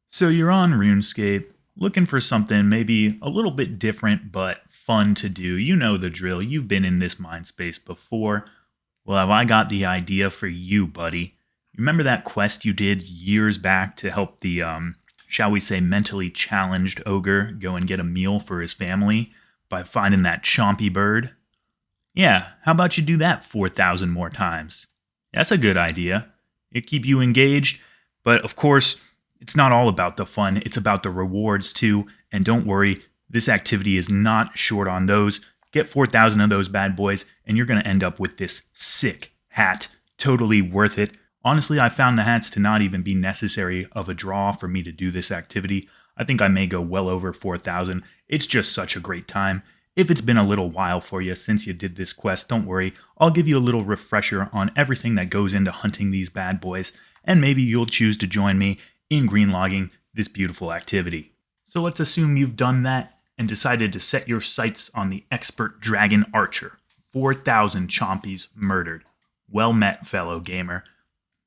So you're on RuneScape, looking for something maybe a little bit different but fun to do. You know the drill. You've been in this mind space before. Well, have I got the idea for you, buddy? Remember that quest you did years back to help the shall we say mentally challenged ogre go and get a meal for his family by finding that chompy bird? Yeah, how about you do that 4,000 more times? That's a good idea. It keep you engaged, but of course, it's not all about the fun, it's about the rewards too. And don't worry, this activity is not short on those. Get 4,000 of those bad boys, and you're going to end up with this sick hat. Totally worth it. Honestly, I found the hats to not even be necessary of a draw for me to do this activity. I think I may go well over 4,000. It's just such a great time. If it's been a little while for you since you did this quest, don't worry. I'll give you a little refresher on everything that goes into hunting these bad boys, and maybe you'll choose to join me in green logging this beautiful activity. So let's assume you've done that and decided to set your sights on the expert dragon archer. 4,000 chompies murdered. Well met, fellow gamer.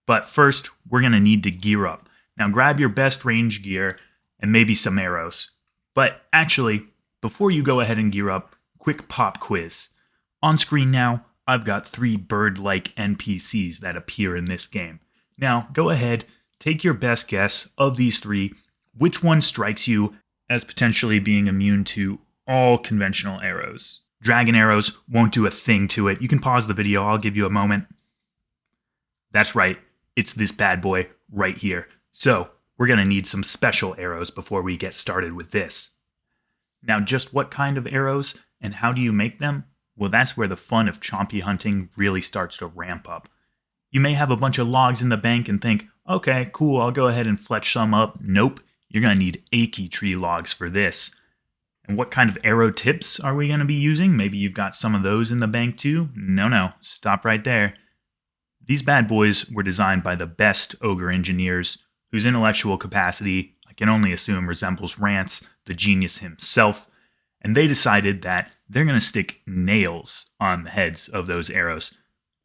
But first, we're going to need to gear up. Now grab your best range gear and maybe some arrows. But actually, before you go ahead and gear up, quick pop quiz. On screen now, I've got 3 bird-like NPCs that appear in this game. Now, go ahead, take your best guess of these 3. Which one strikes you as potentially being immune to all conventional arrows? Dragon arrows won't do a thing to it. You can pause the video, I'll give you a moment. That's right, it's this bad boy right here. So, we're going to need some special arrows before we get started with this. Now, just what kind of arrows and how do you make them? Well, that's where the fun of chompy hunting really starts to ramp up. You may have a bunch of logs in the bank and think, okay, cool, I'll go ahead and fletch some up. Nope, you're going to need achy tree logs for this. And what kind of arrow tips are we going to be using? Maybe you've got some of those in the bank too? No, stop right there. These bad boys were designed by the best ogre engineers whose intellectual capacity, I can only assume, resembles Rance, the genius himself, and they decided that they're going to stick nails on the heads of those arrows.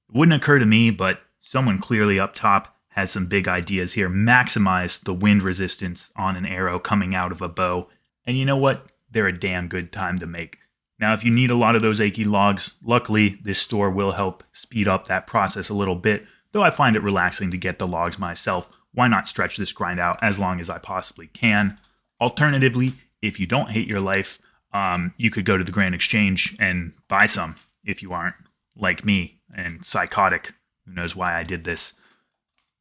It wouldn't occur to me, but someone clearly up top has some big ideas here. Maximize the wind resistance on an arrow coming out of a bow, and you know what? They're a damn good time to make. Now, if you need a lot of those achy logs, luckily this store will help speed up that process a little bit, though I find it relaxing to get the logs myself. Why not stretch this grind out as long as I possibly can? Alternatively, if you don't hate your life, you could go to the Grand Exchange and buy some if you aren't like me and psychotic. Who knows why I did this?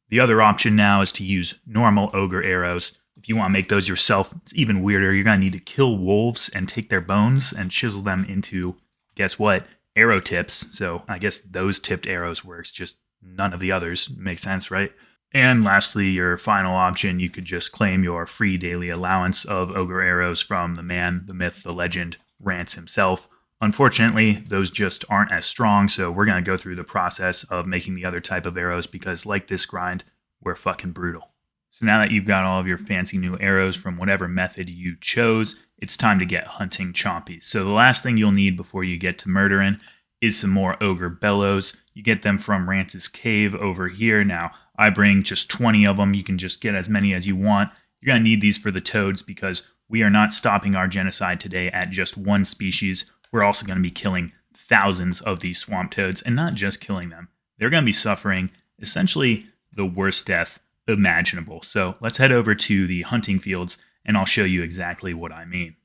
The other option now is to use normal ogre arrows. If you want to make those yourself, it's even weirder. You're going to need to kill wolves and take their bones and chisel them into, guess what, arrow tips. So I guess those tipped arrows works, just none of the others. Makes sense, right? And lastly, your final option, you could just claim your free daily allowance of ogre arrows from the man, the myth, the legend, Rance himself. Unfortunately, those just aren't as strong, so we're going to go through the process of making the other type of arrows because, like this grind, we're fucking brutal. So now that you've got all of your fancy new arrows from whatever method you chose, it's time to get hunting chompies. So the last thing you'll need before you get to murdering is some more ogre bellows. You get them from Rance's cave over here. Now, I bring just 20 of them. You can just get as many as you want. You're going to need these for the toads because we are not stopping our genocide today at just one species. We're also going to be killing thousands of these swamp toads, and not just killing them. They're going to be suffering essentially the worst death imaginable. So let's head over to the hunting fields, and I'll show you exactly what I mean.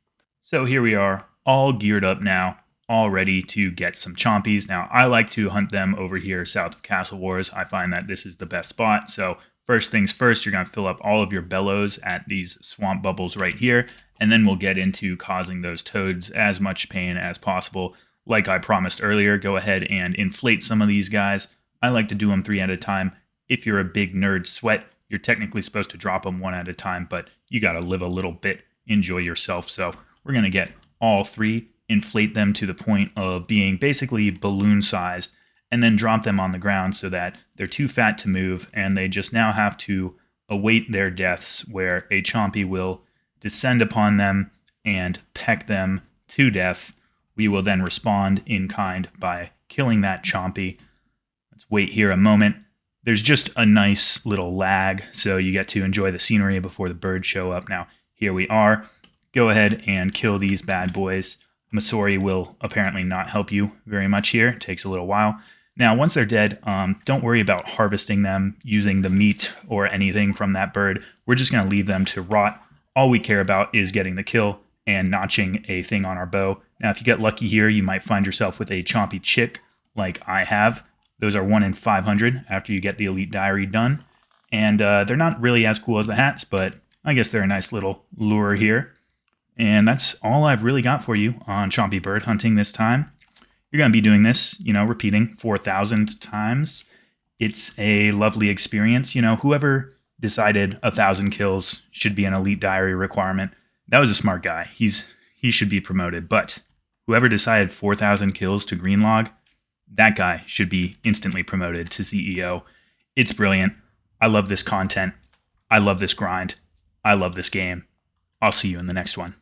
So here we are, all geared up now, all ready to get some chompies. Now, I like to hunt them over here south of Castle Wars. I find that this is the best spot. So first things first, you're going to fill up all of your bellows at these swamp bubbles right here, and then we'll get into causing those toads as much pain as possible. Like I promised earlier, go ahead and inflate some of these guys. I like to do them 3 at a time. If you're a big nerd sweat, you're technically supposed to drop them 1 at a time, but you got to live a little bit, enjoy yourself. So we're going to get all 3, inflate them to the point of being basically balloon sized, and then drop them on the ground so that they're too fat to move, and they just now have to await their deaths, where a chompy will descend upon them and peck them to death. We will then respond in kind by killing that chompy. Let's wait here a moment. there's just a nice little lag, so you get to enjoy the scenery before the birds show up. Now, here we are. Go ahead and kill these bad boys. Masori will apparently not help you very much here. It takes a little while. Now, once they're dead, don't worry about harvesting them, using the meat or anything from that bird. We're just going to leave them to rot. All we care about is getting the kill and notching a thing on our bow. Now, if you get lucky here, you might find yourself with a chompy chick like I have. Those are 1 in 500 after you get the Elite Diary done. And they're not really as cool as the hats, but I guess they're a nice little lure here. And that's all I've really got for you on Chompy bird hunting this time. You're going to be doing this, repeating 4,000 times. It's a lovely experience. Whoever decided 1,000 kills should be an Elite Diary requirement, that was a smart guy. He should be promoted. But whoever decided 4,000 kills to green log, that guy should be instantly promoted to CEO. It's brilliant. I love this content. I love this grind. I love this game. I'll see you in the next one.